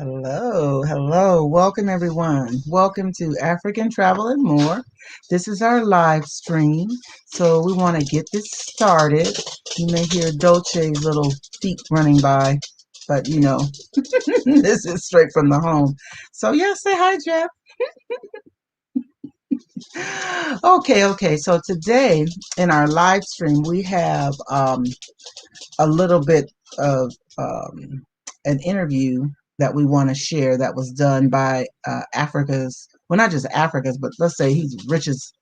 Hello, hello. Welcome, everyone. Welcome to African Travel and More. This is our live stream, so we want to get this started. You may hear Dolce's little feet running by, but this is straight from the home. So, yeah, say hi, Jeff. Okay. So, today in our live stream, we have a little bit of an interview that we want to share that was done by Africa's, well, not just Africa's, but let's say he's richest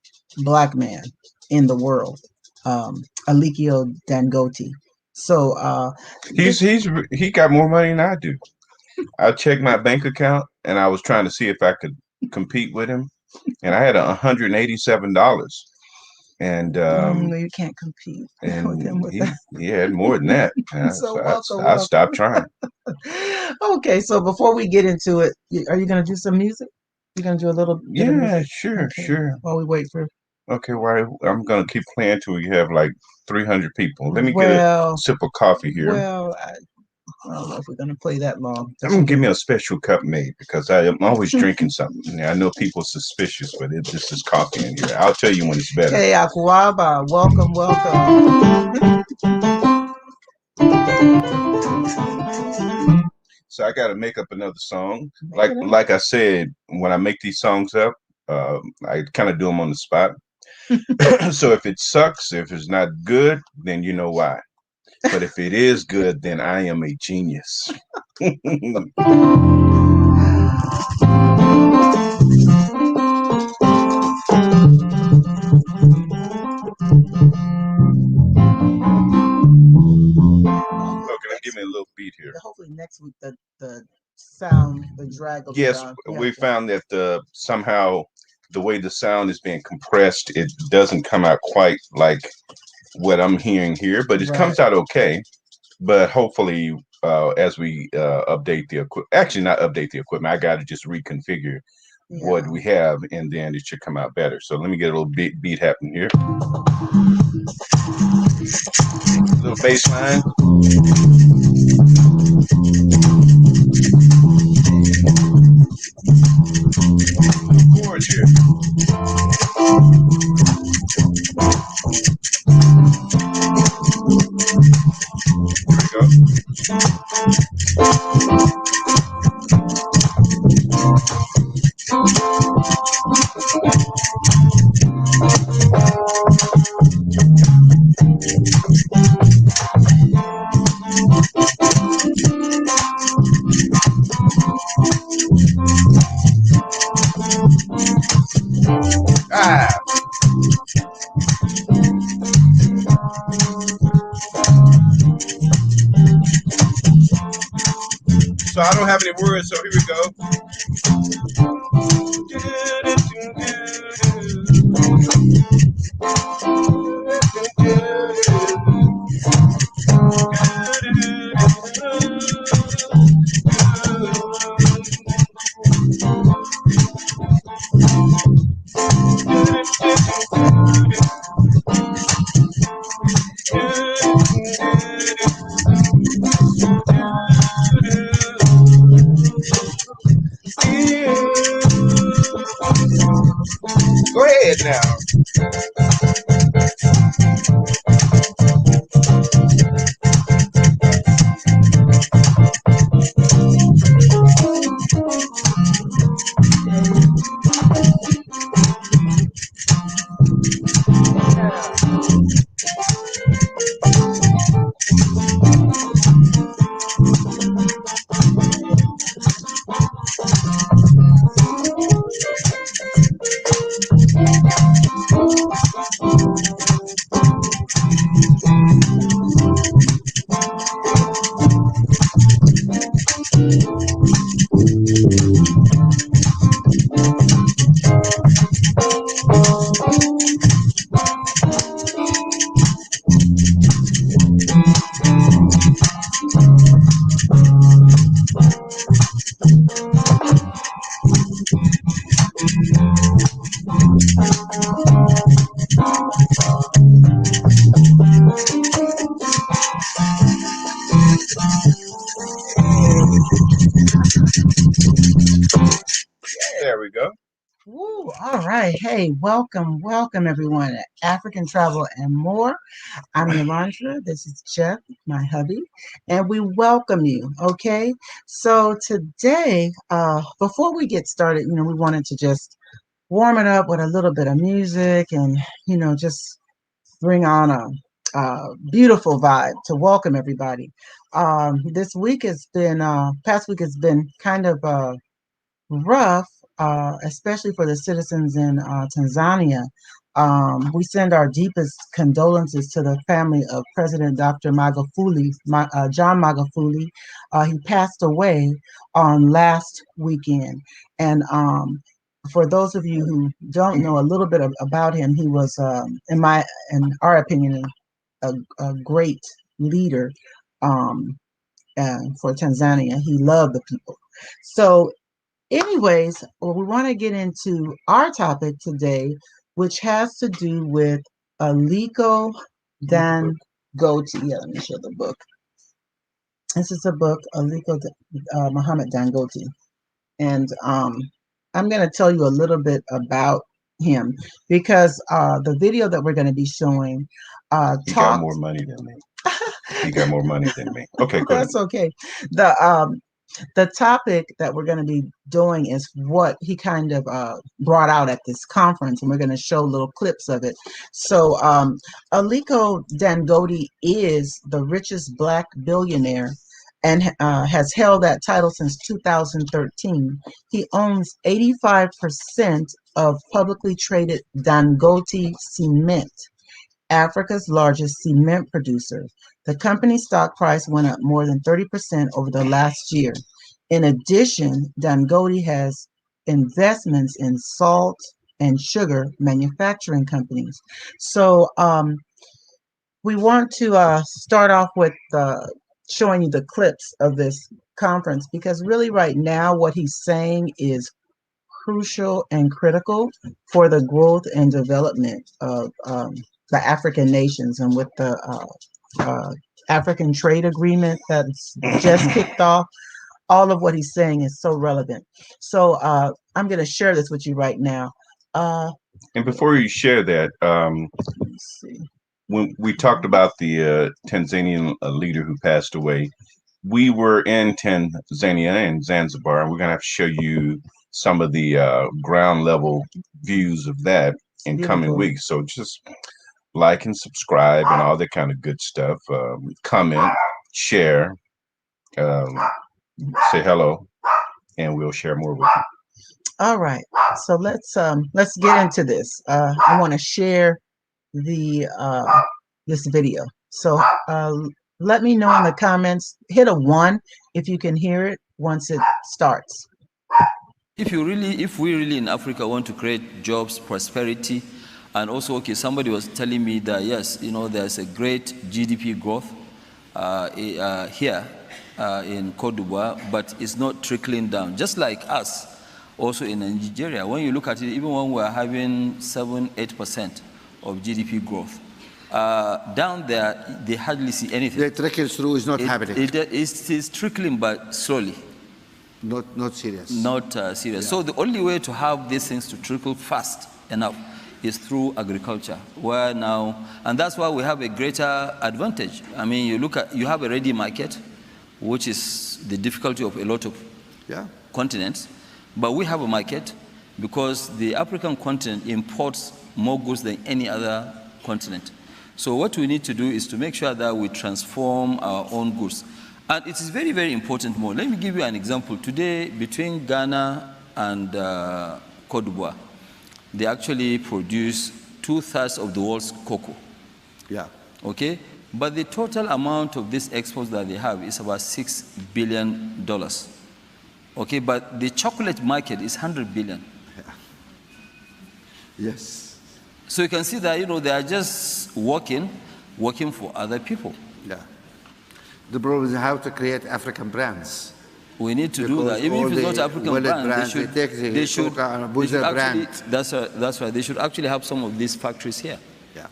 black man in the world, Alikio Dangote. So He got more money than I do. I checked my bank account and I was trying to see if I could compete with him, and I had $187. And you can't compete with him with that. he had more than that. So I stopped trying. Okay, so before we get into it, are you going to do some music? You're going to do a little bit of music? Sure. While we wait for... Okay, well, I'm going to keep playing till you have like 300 people. Let me get a sip of coffee here. Well, I don't know if we're going to play that long. I'm going to give me a special cup made because I'm always drinking something. I know people are suspicious, but this is coffee in here. I'll tell you when it's better. Hey, Akwaba, welcome. So I got to make up another song. Like I said, when I make these songs up, I kind of do them on the spot. So if it sucks, if it's not good, then you know why. But if it is good, then I am a genius. Give me a little beat here. Hopefully next week the sound, the drag will be gone. We found that somehow the way the sound is being compressed, it doesn't come out quite like what I'm hearing here, but it comes out okay. But hopefully, as we update the equipment, actually not update the equipment, I got to just reconfigure what we have, and then it should come out better. So let me get a little beat happening here. A little bass line. Little chords here. There we So I don't have any words, so here we go. Go ahead now. right. Hey, welcome everyone at African Travel and More. I'm Yolanda. This is Jeff, my hubby, and we welcome you. Okay. So today, before we get started, we wanted to just warm it up with a little bit of music and, just bring on a beautiful vibe to welcome everybody. This week has been, past week has been kind of rough, especially for the citizens in Tanzania. We send our deepest condolences to the family of President Dr. John Magufuli. He passed away on last weekend. And for those of you who don't know a little bit about him, he was, in our opinion, a great leader for Tanzania. He loved the people. So anyways, well, we want to get into our topic today, which has to do with Aliko Dangote. Yeah, let me show the book. This is a book, Muhammad Dangote. And I'm going to tell you a little bit about him because the video that we're going to be showing He got more money than me. He got more money than me. Okay, go ahead. That's okay. The topic that we're going to be doing is what he kind of brought out at this conference, and we're going to show little clips of it. So, Aliko Dangote is the richest Black billionaire and has held that title since 2013. He owns 85% of publicly traded Dangote Cement, Africa's largest cement producer. The company's stock price went up more than 30% over the last year. In addition, Dangote has investments in salt and sugar manufacturing companies. So we want to start off with showing you the clips of this conference because really right now what he's saying is crucial and critical for the growth and development of the African nations, and with the African trade agreement that's just kicked off, all of what he's saying is so relevant. So I'm going to share this with you right now. And before you share that, Let's see. when we talked about the Tanzanian leader who passed away, we were in Tanzania and Zanzibar, and we're going to have to show you some of the ground level views of that in coming weeks. So just like and subscribe and all that kind of good stuff. Comment, share, say hello, and we'll share more with you. All right, so let's get into this. I want to share the this video. So let me know in the comments. Hit a 1 if you can hear it once it starts. If we really in Africa want to create jobs, prosperity, and also, okay, somebody was telling me that yes, there's a great GDP growth here in Cote d'Ivoire, but it's not trickling down. Just like us, also in Nigeria, when you look at it, even when we're having 7-8% of GDP growth, down there, they hardly see anything. The trickle through is not happening. It is trickling, but slowly. Not serious. Not serious. Yeah. So the only way to have these things to trickle fast enough is through agriculture, where now, and that's why we have a greater advantage. I mean, you have a ready market, which is the difficulty of a lot of continents, but we have a market because the African continent imports more goods than any other continent. So what we need to do is to make sure that we transform our own goods. And it is very, very important more. Let me give you an example. Today, between Ghana and Cote d'Ivoire, they actually produce 2/3 of the world's cocoa. Yeah. Okay? But the total amount of these exports that they have is about $6 billion. Okay? But the chocolate market is $100 billion. Yeah. Yes. So you can see that, they are just working for other people. Yeah. The problem is how to create African brands. We need to do that. Even if it's not African brands, they should actually, that's right. They should actually have some of these factories here. Yeah.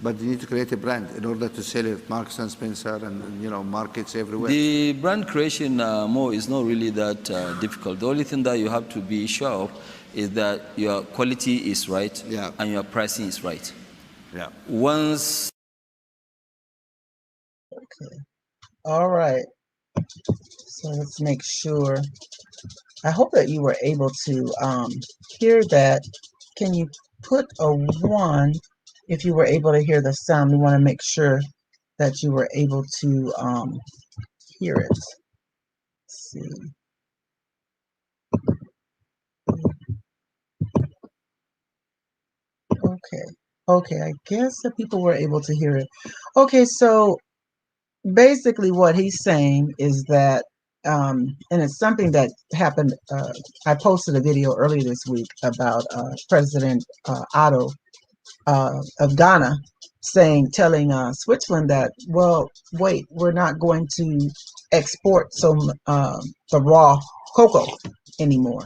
But you need to create a brand in order to sell it, Marks and Spencer and markets everywhere. The brand creation more is not really that difficult. The only thing that you have to be sure of is that your quality is right and your pricing is right. Once. Okay. All right. So let's make sure. I hope that you were able to hear that. Can you put a 1 if you were able to hear the sound? We want to make sure that you were able to hear it. Let's see. Okay, I guess the people were able to hear it. Okay, so basically what he's saying is that, and it's something that happened, I posted a video earlier this week about President Otto of Ghana telling Switzerland that, well, wait, we're not going to export the raw cocoa anymore.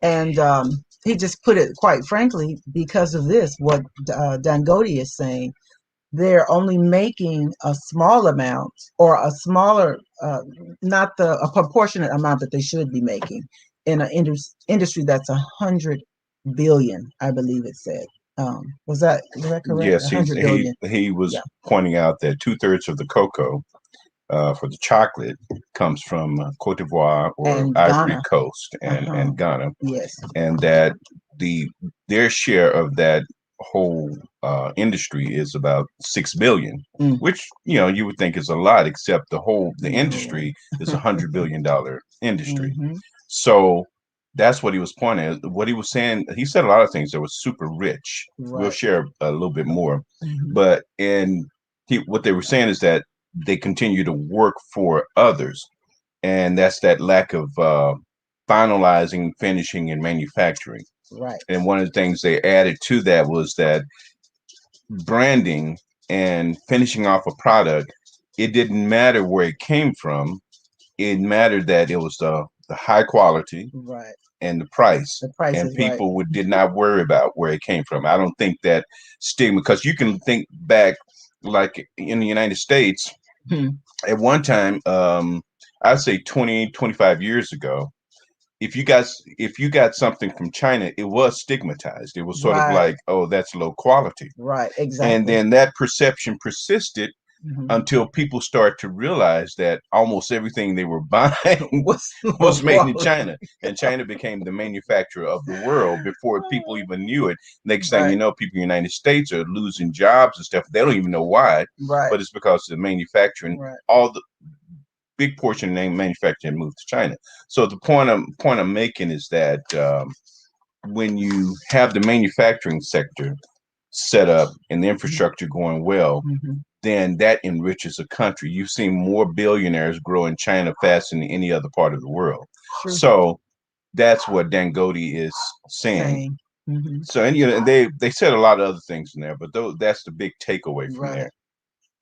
And he just put it quite frankly, because of this, what Dangote is saying, they're only making a small amount or a smaller, not a proportionate amount that they should be making in an industry that's 100 billion, I believe it said. Was that correct? Yes, 100 billion. he was pointing out that 2/3 of the cocoa for the chocolate comes from Cote d'Ivoire or And Ivory Ghana. Coast and Ghana. Yes. And that their share of that whole industry is about 6 billion, which you would think is a lot, except the industry is $100 billion industry. So that's what he was pointing at. What he was saying, he said a lot of things that was super rich. We'll share a little bit more, but what they were saying is that they continue to work for others, and that's that lack of finalizing, finishing, and manufacturing. Right. And one of the things they added to that was that branding and finishing off a product, it didn't matter where it came from. It mattered that it was the high quality, right, and the price. And people did not worry about where it came from. I don't think that stigma, because you can think back, like in the United States, at one time, I'd say 20, 25 years ago, if you got something from China, it was stigmatized. It was sort of like, oh, that's low quality. Right, exactly. And then that perception persisted until people start to realize that almost everything they were buying was made in China. And China became the manufacturer of the world before people even knew it. Next thing you know, people in the United States are losing jobs and stuff. They don't even know why. Right. But it's because of the manufacturing. Right. All the big portion of manufacturing moved to China. So the point I'm making is that when you have the manufacturing sector set up and the infrastructure going well, then that enriches a country. You've seen more billionaires grow in China faster than any other part of the world. Sure. So that's what Dangote is saying. So, and they said a lot of other things in there, but that's the big takeaway from there.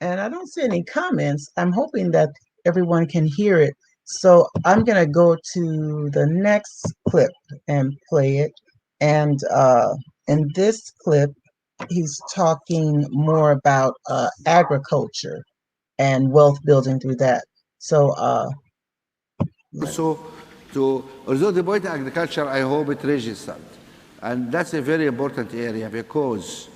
And I don't see any comments. I'm hoping that everyone can hear it. So I'm going to go to the next clip and play it. And in this clip, he's talking more about agriculture and wealth building through that. So although the point agriculture, I hope it registered. And that's a very important area because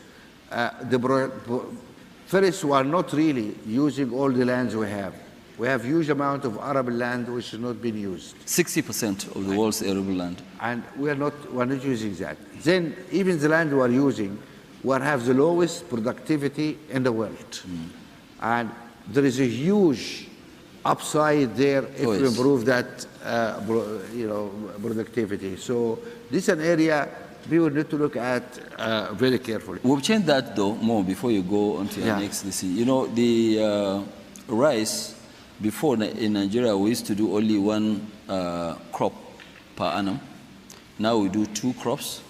first, we are not really using all the lands we have. We have huge amount of arable land which is not being used. 60% of the world's arable land. And we're not using that. Then even the land we are using, we have the lowest productivity in the world. And there is a huge upside there if we improve that productivity. So this is an area we would need to look at very carefully. We'll change that though more before you go on to your next listen. You know, the rice, before in Nigeria, we used to do only one crop per annum. Now we do 2 crops,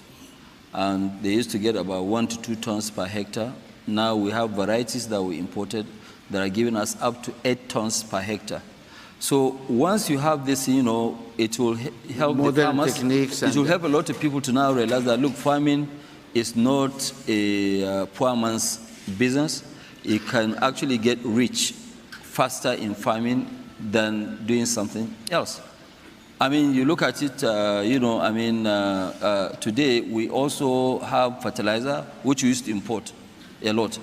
and they used to get about 1 to 2 tons per hectare. Now we have varieties that we imported that are giving us up to 8 tons per hectare. So once you have this, it will help the farmers. Techniques, it will help a lot of people to now realize that, look, farming is not a poor man's business. You can actually get rich faster in farming than doing something else. I mean, you look at it, today we also have fertilizer, which we used to import a lot.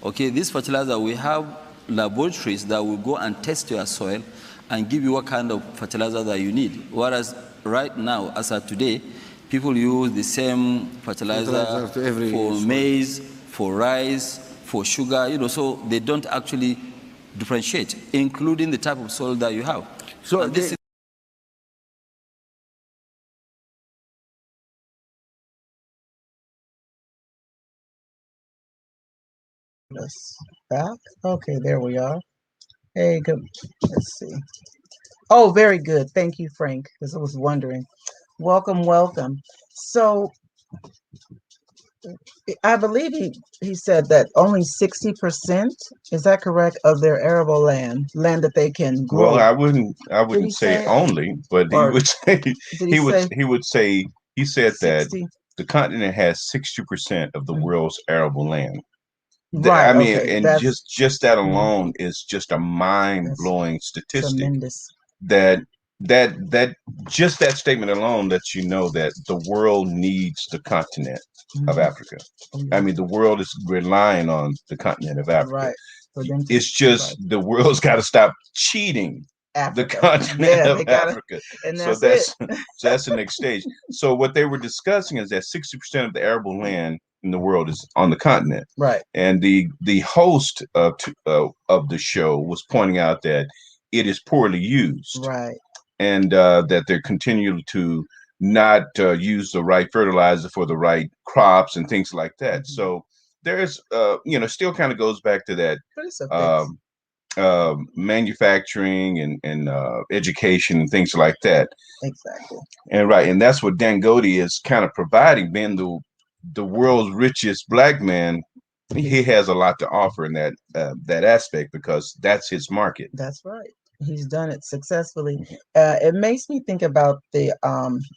Okay, this fertilizer, we have laboratories that will go and test your soil and give you what kind of fertilizer that you need. Whereas right now, as of today, people use the same fertilizer for maize, for rice, for sugar, so they don't actually differentiate, including the type of soil that you have. So and this Us back. Okay, there we are. Hey, good. Let's see. Oh, very good. Thank you, Frank, because I was wondering. Welcome, welcome. So I believe he said that only 60%, is that correct, of their arable land that they can Well, grow. I Did he wouldn't say say, only, but he or would say did he say he would say he said that 60? the continent has 60% of the world's arable land. I Right. mean, Okay. and That's just that mhm, alone is just a that's mind-blowing statistic tremendous. that that just that statement alone lets you know that the world needs the continent of Mhm. Africa. I mean, the world is relying on the continent of Africa. Right. For them to It's survive. just the world's got to stop cheating the Africa. continent Yeah, of they gotta, Africa. and So that's it. that's the next stage. So what they were discussing is that 60% of the arable land in the world is on the continent, Right. and the host of the show was pointing out that it is poorly used, Right. and that they're continuing to not use the right fertilizer for the right crops and things like that. Mhm. So there's still kind of goes back to that But it's a fix. um, manufacturing and education and things like that. Exactly. And right, and that's what Dangote is kind of providing, being the world's richest black man. He has a lot to offer in that aspect because that's his market. That's right. He's done it successfully. It makes me think about the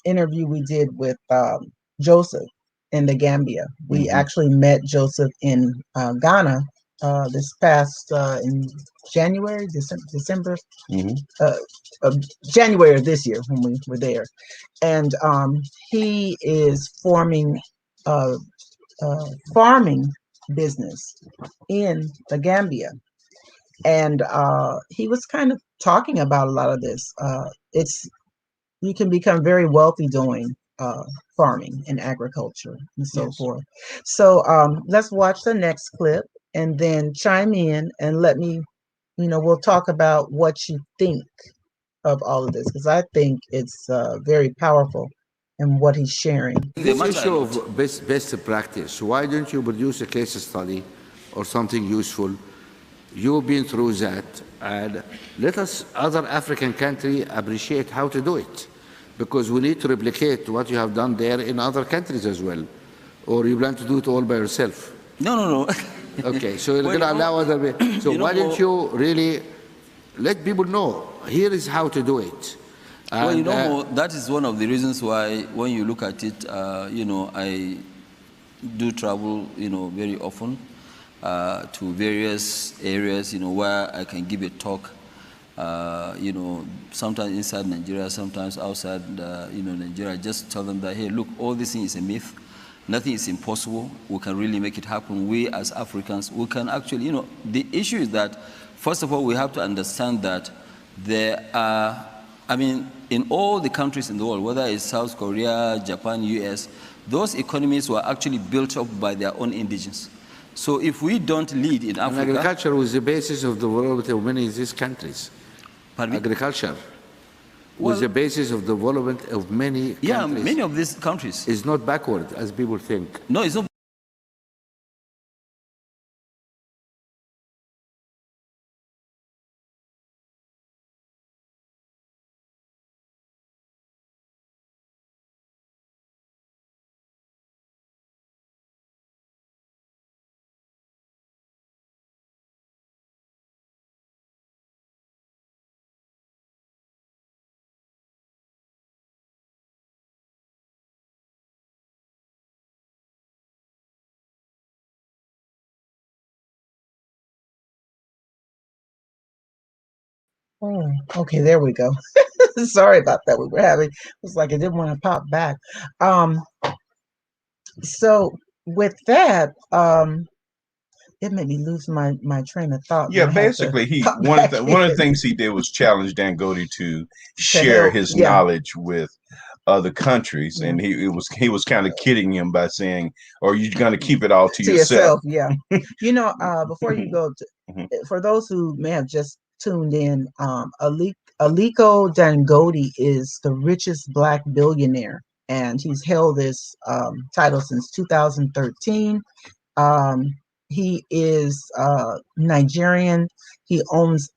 interview we did with Joseph in the Gambia. We Mhm. actually met Joseph in Ghana this past in January, December, Mhm. uh, January of this year when we were there. And he is forming a, a farming business in the Gambia, and he was kind of talking about a lot of this. It's You can become very wealthy doing farming and agriculture and so Yes. forth. So let's watch the next clip and then chime in and let me, we'll talk about what you think of all of this, because I think it's very powerful in what he's sharing. they This matter a issue lot. of best practice, why don't you produce a case study or something useful? You've been through that, and let us, other African countries, appreciate how to do it, because we need to replicate what you have done there in other countries as well. Or you plan to do it all by yourself? No. Okay, so you're Well, going to allow other people. So why don't well, you really let people know, here is how to do it? And, that is one of the reasons why when you look at it, I do travel, very often to various areas, where I can give a talk, sometimes inside Nigeria, sometimes outside, Nigeria, just tell them that, hey, look, all this thing is a myth. Nothing is impossible. We can really make it happen. We as Africans, we can actually, the issue is that, first of all, we have to understand that there are, in all the countries in the world, whether it's South Korea, Japan, US, those economies were actually built up by their own indigenous. So if we don't lead in Africa... And agriculture was the basis of the development of many of these countries. Pardon me? Agriculture was the basis of development of many countries. Yeah, many of these countries. It's not backward, as people think. No, it's not. Oh, okay, there we go. Sorry about that. We were having, it was like I didn't want to pop back. Um, so with that, it made me lose my train of thought, and Yeah, I had to basically, he pop back one of the in things he did was challenge Dangote to to share help. his Yeah, knowledge with other countries, yeah. and he was kind of kidding him by saying, "Are you going to keep it all to To yourself?" yourself. Yeah. Before you go, Mhm. for those who may have just tuned in, Aliko Dangote is the richest black billionaire, and he's held this title since 2013. Um, he is Nigerian. He owns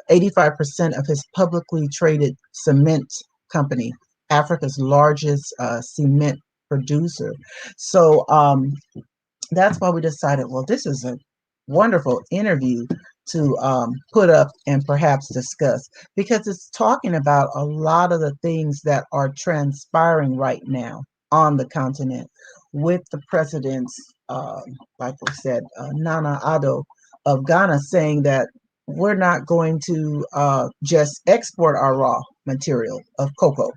85% of his publicly traded cement company, Africa's largest cement producer. So that's why we decided, well, this is a wonderful interview to put up and perhaps discuss, because it's talking about a lot of the things that are transpiring right now on the continent with the president's, like we said, Nana Addo of Ghana saying that we're not going to just export our raw material of cocoa,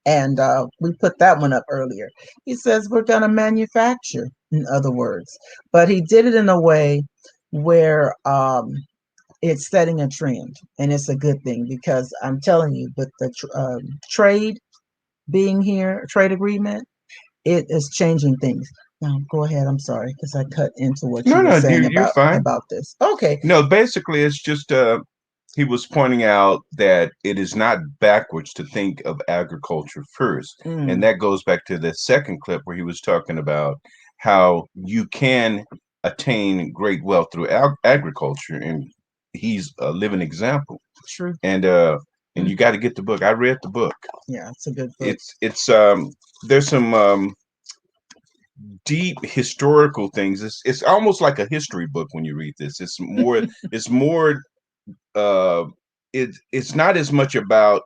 and we put that one up earlier. He says we're going to manufacture, in other words, but he did it in a way where it's setting a trend, and it's a good thing, because I'm telling you, with the trade being here, trade agreement, it is changing things. Now, go ahead. I'm sorry because I cut into what you No, were no, saying you're fine. about this. Okay. No, basically, it's just he was pointing out that it is not backwards to think of agriculture first. And Mm, that goes back to the second clip where he was talking about how you can attain great wealth through agriculture. And he's a living example. true. And you got to get the book. I read the book. Yeah, it's a good book. It's there's some deep historical things. It's almost like a history book when you read this. It's more uh it's not as much about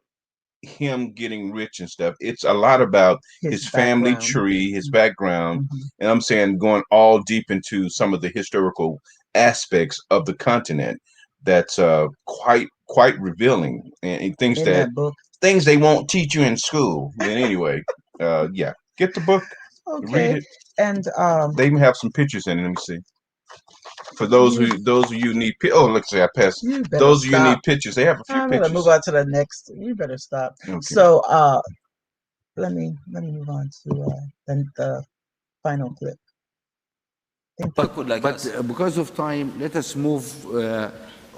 him getting rich and stuff. It's a lot about His his family background. tree, his background, Mhm. and I'm saying going all deep into some of the historical aspects of the continent that's quite revealing, and In that book. things they won't teach you in school. But anyway, yeah, get the book, read Okay. it. And They even have some pictures in it. Let me see. For you those of you need oh, look, see, I passed. you better Those of you stop. need pictures. They have a few I'm gonna move pictures. on to the next. You better stop. Okay. So let me move on to the final clip. Thank you. Like But us. because of time, let us move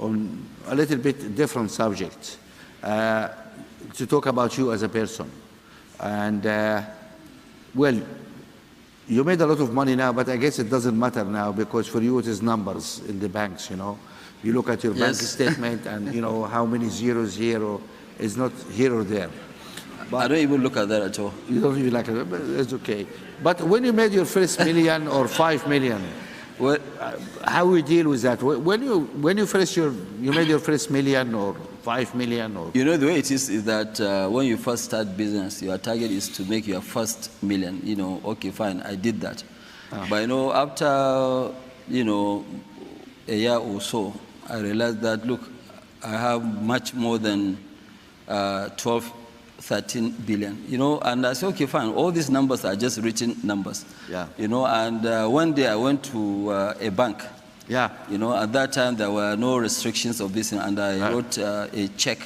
on a little bit different subject to talk about you as a person. And well, you made a lot of money now, but I guess it doesn't matter now because for you it is numbers in the banks, you know. You look at your bank Yes. statement and you know how many zeros here or is not here or there. I don't even look at that at all. You don't even like it, but it's okay. But when you made your first million or 5 million, Well, how we deal with that? When you made your first million or 5 million or you know, the way it is that when you first start business, your target is to make your first million. You know, okay, fine, I did that. But you know, after, you know, a year or so, I realized that, look, I have much more than 12, 13 billion, you know, and I said, okay, fine, all these numbers are just written numbers. Yeah. You know, and one day I went to a bank. yeah, You know, at that time there were no restrictions of this, and I Right. wrote a check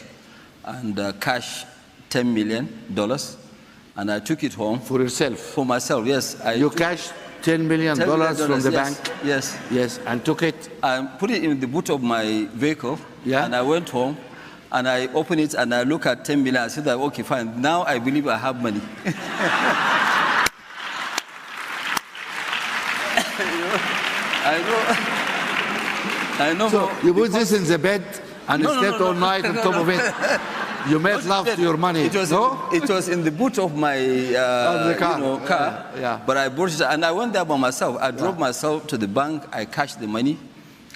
and cash $10 million, and I took it home for yourself? for myself. Yes, You cashed $10 million $10 million, from the yes, bank, Yes, yes, and took it. I put it in the boot of my vehicle, Yeah. and I went home, and I opened it, and I look at 10 million. I said that, okay, fine. Now I believe I have money. I know. I know. So you put this in the bed and No, no, slept no, all no. night on top of it. You made love to your money. It was, no? it was in the boot of my the car. You know, car. Yeah. But I brought it, and I went there by myself. I drove myself to the bank. I cashed the money,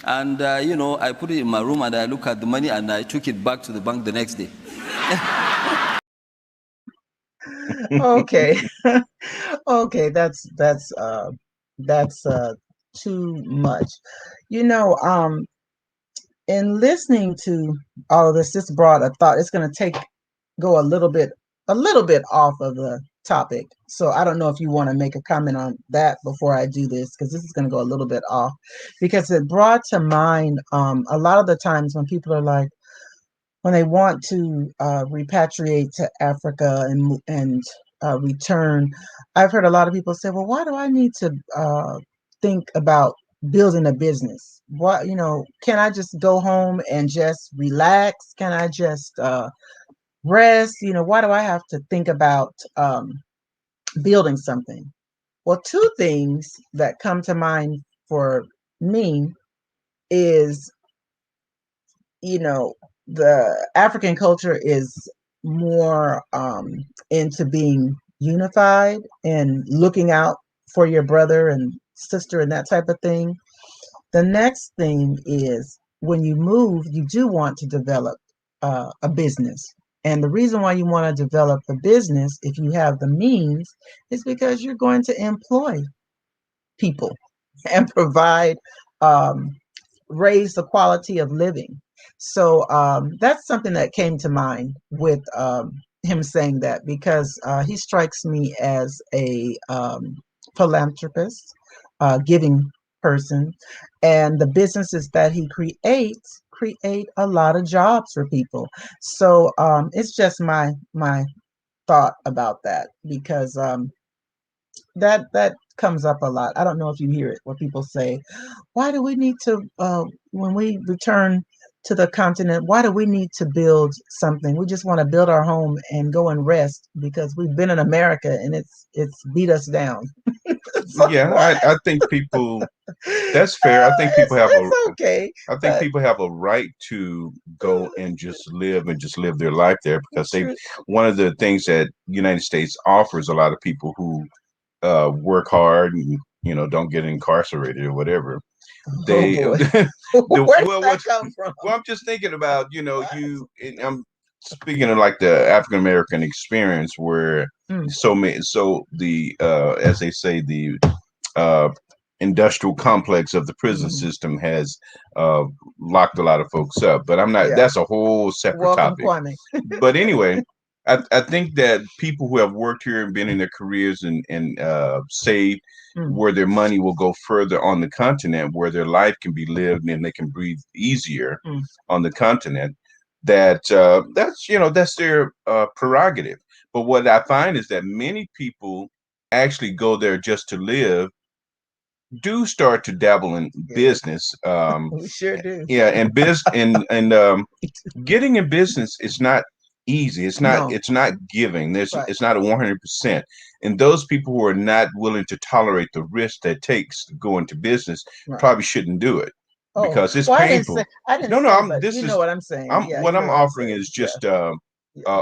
and you know, I put it in my room, and I look at the money, and I took it back to the bank the next day. Okay. Okay, that's too much. You know, in listening to all of this brought a thought. It's going to take go a little bit off of the topic. So I don't know if you want to make a comment on that before I do this, because this is going to go a little bit off, because it brought to mind a lot of the times when people are like, when they want to repatriate to Africa and return. I've heard a lot of people say, "Well, why do I need to think about building a business? What, can I just go home and just relax? Can I just rest? Why do I have to think about building something?" Well, two things that come to mind for me is, the African culture is more into being unified and looking out for your brother and sister and that type of thing. The next thing is, when you move, you do want to develop a business. And the reason why you want to develop a business, if you have the means, is because you're going to employ people and provide, um, raise the quality of living. So that's something that came to mind with him saying that, because he strikes me as a philanthropist, giving person, and the businesses that he create a lot of jobs for people. So it's just my thought about that, because that comes up a lot. I don't know if you hear it where people say, why do we need to, when we return to the continent, why do we need to build something? We just want to build our home and go and rest because we've been in America and it's beat us down. It's like, Yeah, what? I think people, that's fair. I think people have a It's okay, I think but people have a right to go and just live their life there, because it's they, true. one of the things that United States offers a lot of people who work hard and don't get incarcerated or whatever. Oh They boy, the where did well that what come from? well I'm just thinking about What? you, and I'm speaking of like the African American experience, where Mm, so the as they say, the uh, industrial complex of the prison mhm. system has uh, locked a lot of folks up. But I'm not. Yeah. That's a whole separate Welcome, topic. Kwame. But anyway, I think that people who have worked here and been in their careers and saved, Mm, where their money will go further on the continent, where their life can be lived and they can breathe easier mm. on the continent. That's their prerogative. But what I find is that many people actually go there just to live, do start to dabble in Yeah, business. we sure do. Yeah, and getting in business is not easy. No, It's not giving. right, It's not a 100%. And those people who are not willing to tolerate the risk that takes to go into business right. probably shouldn't do it, Oh, because it's well, painful. I didn't No, no, say, I'm but this you know is what I'm saying. I'm Yeah, what you know I'm what I'm offering saying. is Yeah, just yeah.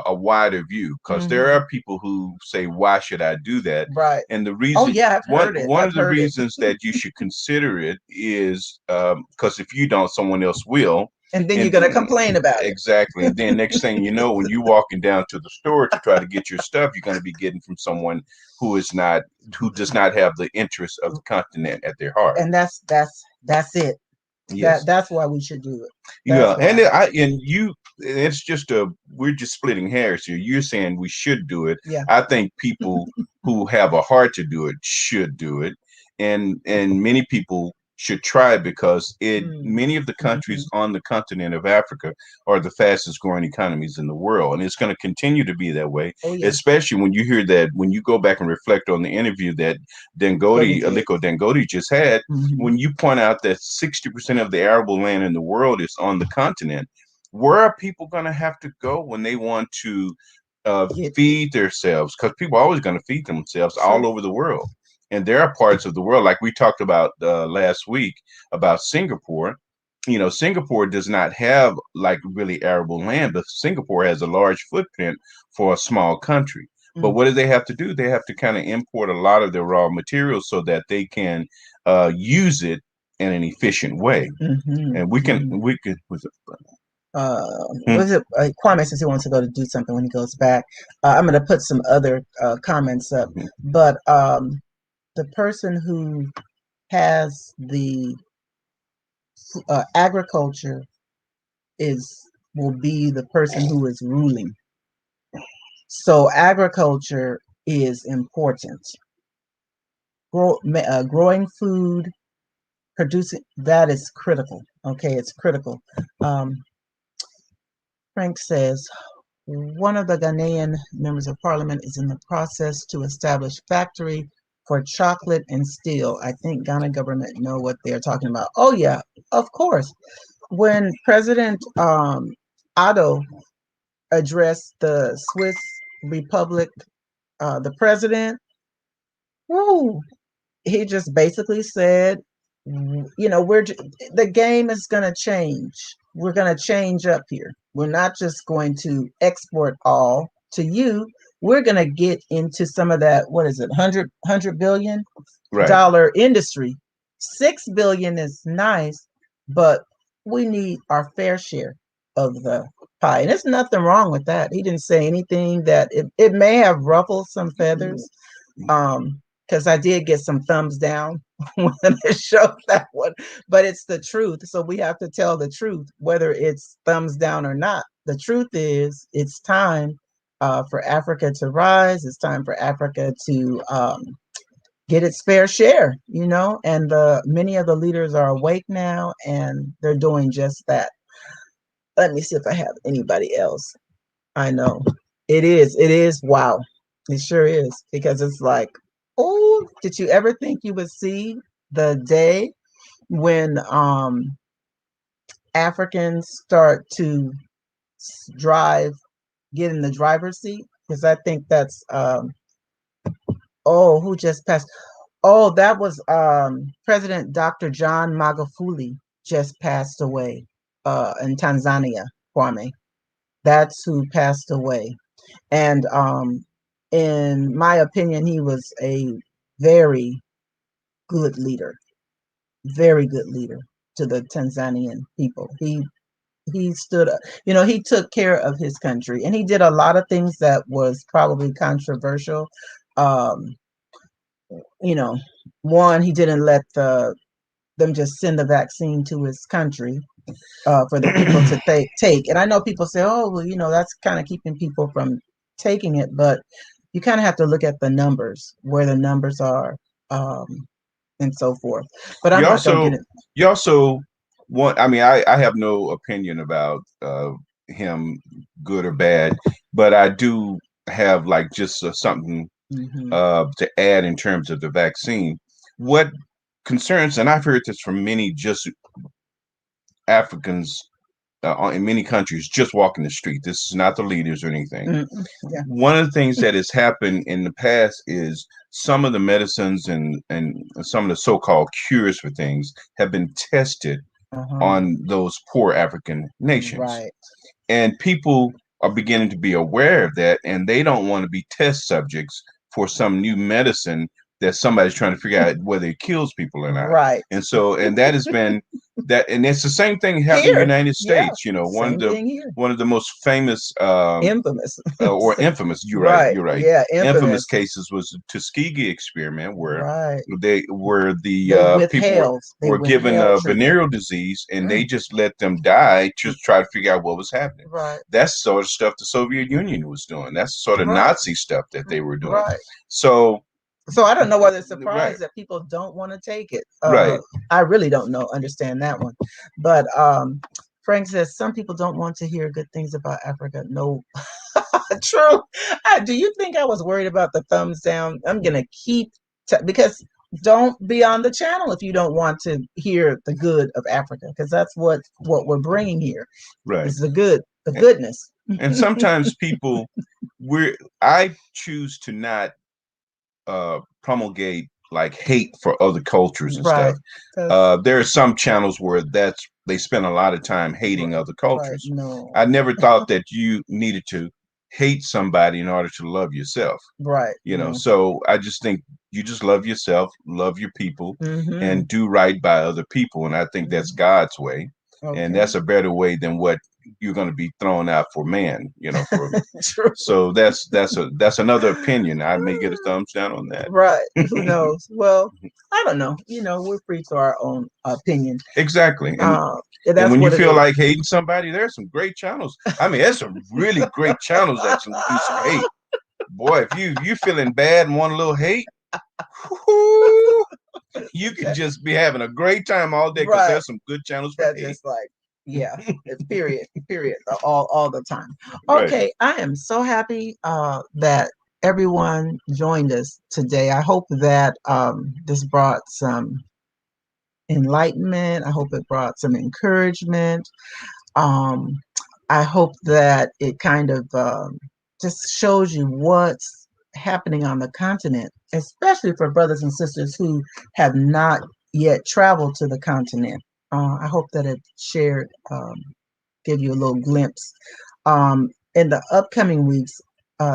a wider view, because there Hmm. are people who say, why should I do that? Right. And the Oh reason, yeah, I've heard it. one I've of the heard it. reasons that you should consider it is because if you don't, someone else will. And then you're And gonna complain about it. exactly. And then next thing you know, when you're walking down to the store to try to get your stuff, you're going to be getting from someone who is not, who does not have the interests of the continent at their heart. And that's it. Yes. That's why we should do it. Yeah, That's and why. it's just we're just splitting hairs here. You're saying we should do it. Yeah. I think people who have a heart to do it should do it, and many people should try it, because Mm. many of the Hmm. countries on the continent of Africa are the fastest growing economies in the world, and it's going to continue to be that way. Oh yeah. Especially when you hear that, when you go back and reflect on the interview that Cody did. Aliko Dangote just had, Hmm. when you point out that 60% of the arable land in the world is on the continent, where are people going to have to go when they want to Get feed themselves? Because people are always going to feed themselves all true. over the world. And there are parts of the world, like we talked about last week about Singapore. Singapore does not have like really arable land, but Singapore has a large footprint for a small country. But Mm. what do they have to do? They have to kind of import a lot of their raw materials so that they can use it in an efficient way. Hmm. And Hmm. we can, was it, hmm, Was it Kwame says he wants to go to do something when he goes back. I'm going to put some other comments up, hmm, but the person who has the agriculture is will be the person who is ruling. So agriculture is important. Growing food, producing, that is critical. Okay, it's critical. Um, Frank says one of the Ghanaian members of parliament is in the process to establish factory for chocolate and steel. I think Ghana government know what they're talking about. Oh yeah, of course. When President Otto addressed the Swiss Republic, the president, woo, he just basically said, you know, the game is going to change. We're going to change up here. We're not just going to export all to you. We're going to get into some of that. What is it? 100 billion Right. dollar industry. 6 billion is nice, but we need our fair share of the pie. And there's nothing wrong with that. He didn't say anything that it may have ruffled some feathers. Because I did get some thumbs down when it showed that one, but it's the truth. So we have to tell the truth, whether it's thumbs down or not. The truth is, it's time for Africa to rise. It's time for Africa to get its fair share, you know, and many of the leaders are awake now and they're doing just that. Let me see if I have anybody else. I know it is. Wow. It sure is, because it's like, oh, did you ever think you would see the day when Africans start to drive, get in the driver's seat? Because I think that's oh, who just passed? Oh, that was President Dr. John Magufuli just passed away in Tanzania, Kwame. That's who passed away. And in my opinion, he was a very good leader, very good leader to the Tanzanian people. He stood up, you know, he took care of his country, and he did a lot of things that was probably controversial. Um, you know, one, he didn't let them just send the vaccine to his country for the people to take. And I know people say, oh, well, you know, that's kind of keeping people from taking it, but you kind of have to look at the numbers, where the numbers are, um, and so forth. But I'm You not going to also, get it. you also want. I mean, I have no opinion about him, good or bad, but I do have like just something to add in terms of the vaccine. What concerns, and I've heard this from many just Africans in many countries, just walking the street. This is not the leaders or anything. Yeah. One of the things that has happened in the past is some of the medicines and some of the so-called cures for things have been tested on those poor African nations. Right. And people are beginning to be aware of that, and they don't want to be test subjects for some new medicine that somebody's trying to figure out whether it kills people or not. Right. And so, and that has been that, and it's the same thing happening in the United States. You know, one of the most famous, infamous, or infamous. You're right. right. You're right. Yeah, infamous cases was the Tuskegee experiment, where the people were given venereal disease, and they just let them die, just try to figure out what was happening. Right. That's sort of stuff the Soviet Union was doing. That's sort of Nazi stuff that they were doing. Right. So I don't know whether it's surprised that people don't want to take it. Right. I really don't understand that one. But Frank says some people don't want to hear good things about Africa. No, true. Do you think I was worried about the thumbs down? I'm gonna keep because don't be on the channel if you don't want to hear the good of Africa, because that's what we're bringing here. Right. It's the goodness. And sometimes people, I choose to not promulgate like hate for other cultures and stuff. There are some channels where they spend a lot of time hating other cultures. No. I never thought that you needed to hate somebody in order to love yourself. Right. You know, so I just think you just love yourself, love your people, and do right by other people. And I think that's God's way. Okay. And that's a better way than what you're going to be thrown out for man, you know. True. So that's another opinion. I may get a thumbs down on that. Right. Who knows? Well, I don't know. You know, we're free to our own opinion. Exactly. And when you feel like hating somebody, there's some great channels. I mean, there's some really great channels that can do some hate. Boy, if you feeling bad and want a little hate, whoo, you can just be having a great time all day because Right. there's some good channels for That hate. just like, yeah, period, period, all the time. Right. Okay, I am so happy that everyone joined us today. I hope that this brought some enlightenment. I hope it brought some encouragement. Um, I hope that it kind of just shows you what's happening on the continent, especially for brothers and sisters who have not yet traveled to the continent. I hope that it shared, give you a little glimpse. In the upcoming weeks,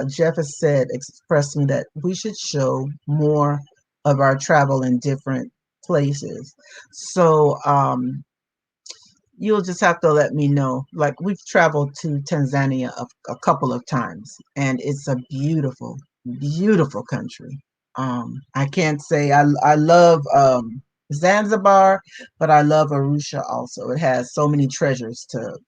Jeff has said expressing that we should show more of our travel in different places. So you'll just have to let me know. Like we've traveled to Tanzania a couple of times, and it's a beautiful, beautiful country. I can't say I love Zanzibar, but I love Arusha also. It has so many treasures to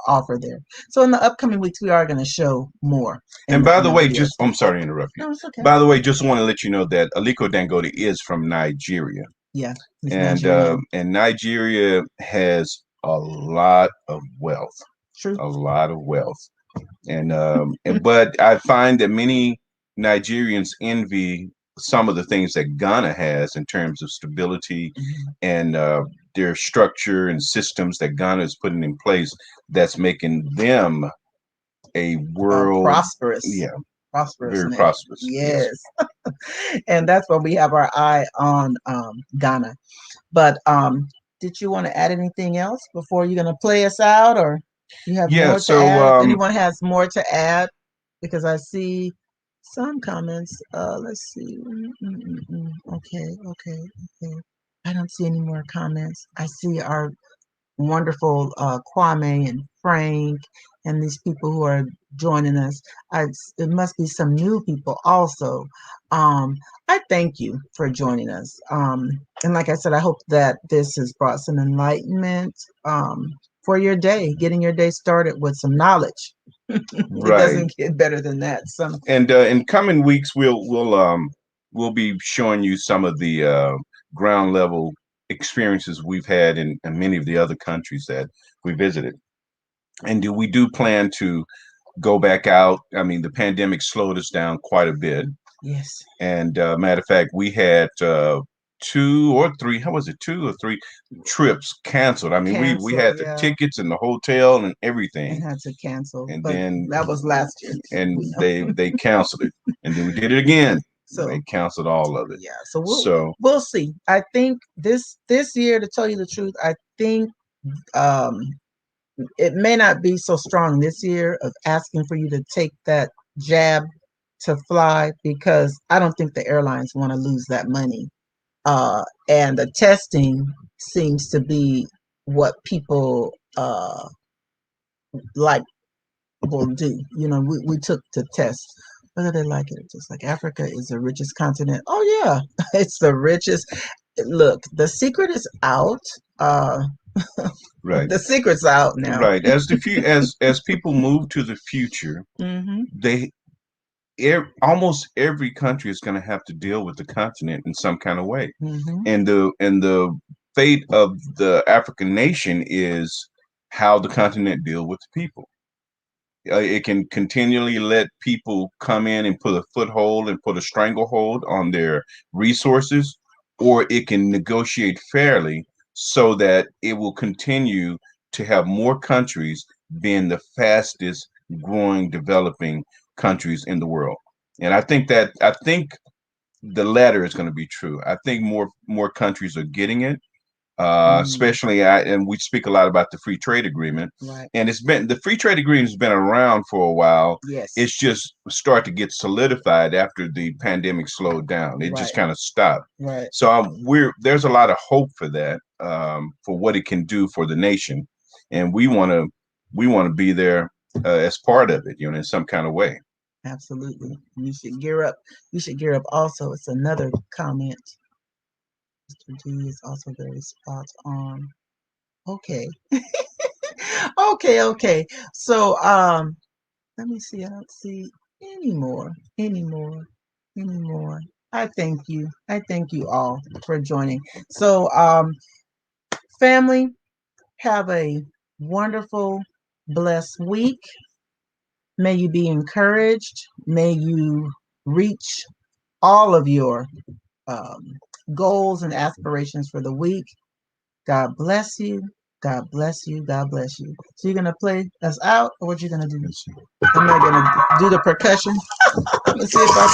offer there. So in the upcoming weeks, we are going to show more. And by In the the way, videos. I'm sorry to interrupt you. No, it's okay. By the way, just want to let you know that Aliko Dangote is from Nigeria. Yeah, he's And Nigerian. and Nigeria has a lot of wealth, True. a lot of wealth. And but I find that many Nigerians envy some of the things that Ghana has in terms of stability Mhm. and their structure and systems that Ghana is putting in place that's making them a world, Prosperous. yeah, Prosperous very nation. prosperous. Yes. And that's why we have our eye on Ghana. But did you want to add anything else before you're going to play us out, or you have Yeah. more to So add? If anyone has more to add, because I see some comments. Let's see. Okay, okay, okay. I don't see any more comments. I see our wonderful Kwame and Frank and these people who are joining us. It must be some new people also. Um, I thank you for joining us. And like I said, I hope that this has brought some enlightenment for your day, getting your day started with some knowledge. It right. doesn't get better than that. And in coming weeks, we'll be showing you some of the ground level experiences we've had in many of the other countries that we visited. And we do plan to go back out. I mean, the pandemic slowed us down quite a bit. Yes. And matter of fact, we had two or three, how was it, 2 or 3 trips canceled. I mean, we had the tickets and the hotel and everything. And had to cancel. And but then that was last year. And they canceled it. And then we did it again. So they canceled all of it. Yeah. So we'll see. I think this year, to tell you the truth, I think it may not be so strong this year of asking for you to take that jab to fly, because I don't think the airlines want to lose that money. And the testing seems to be what people like will do. You know, we took the test. Whether they like it, just like Africa is the richest continent. Oh yeah, it's the richest. Look, the secret is out. Right. The secret's out now. Right. As people move to the future, they almost every country is going to have to deal with the continent in some kind of way. And the fate of the African nation is how the continent deal with the people. It can continually let people come in and put a foothold and put a stranglehold on their resources, or it can negotiate fairly so that it will continue to have more countries being the fastest growing, developing countries in the world. And I think the latter is going to be true. I think more countries are getting it. Especially, and we speak a lot about the free trade agreement, right. And the free trade agreement has been around for a while. Yes, it's just started to get solidified after the pandemic slowed down. It just kind of stopped. Right. So there's a lot of hope for that, for what it can do for the nation, and we want to be there as part of it, in some kind of way. Absolutely, you should gear up. You should gear up. Also, it's another comment. Mr. D is also very spot on. Okay. Okay. So, let me see. I don't see anymore, anymore, anymore. I thank you. I thank you all for joining. So, family, have a wonderful, blessed week. May you be encouraged. May you reach all of your um, goals and aspirations for the week. God bless you. God bless you. God bless you. So you're gonna play us out, or what you gonna do? Am I gonna do the percussion? Let's see if I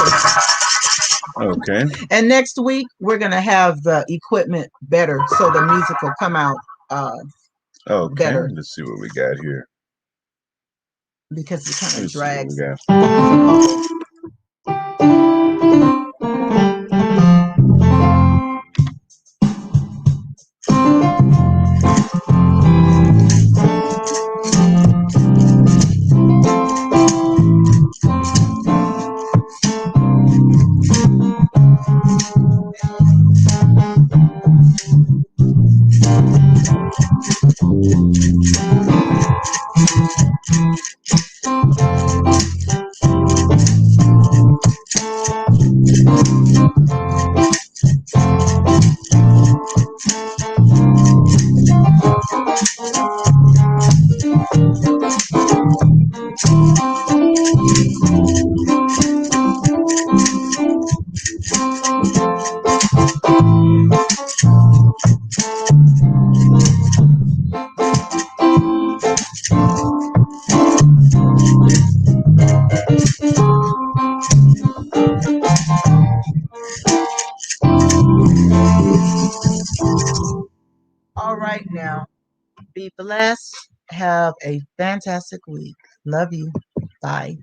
can. Okay. can. And next week we're gonna have the equipment better, so the music will come out Okay. better. Let's see what we got here. Because it kind of Let's see what we drags. got. All right now. Be blessed. Have a fantastic week. Love you. Bye.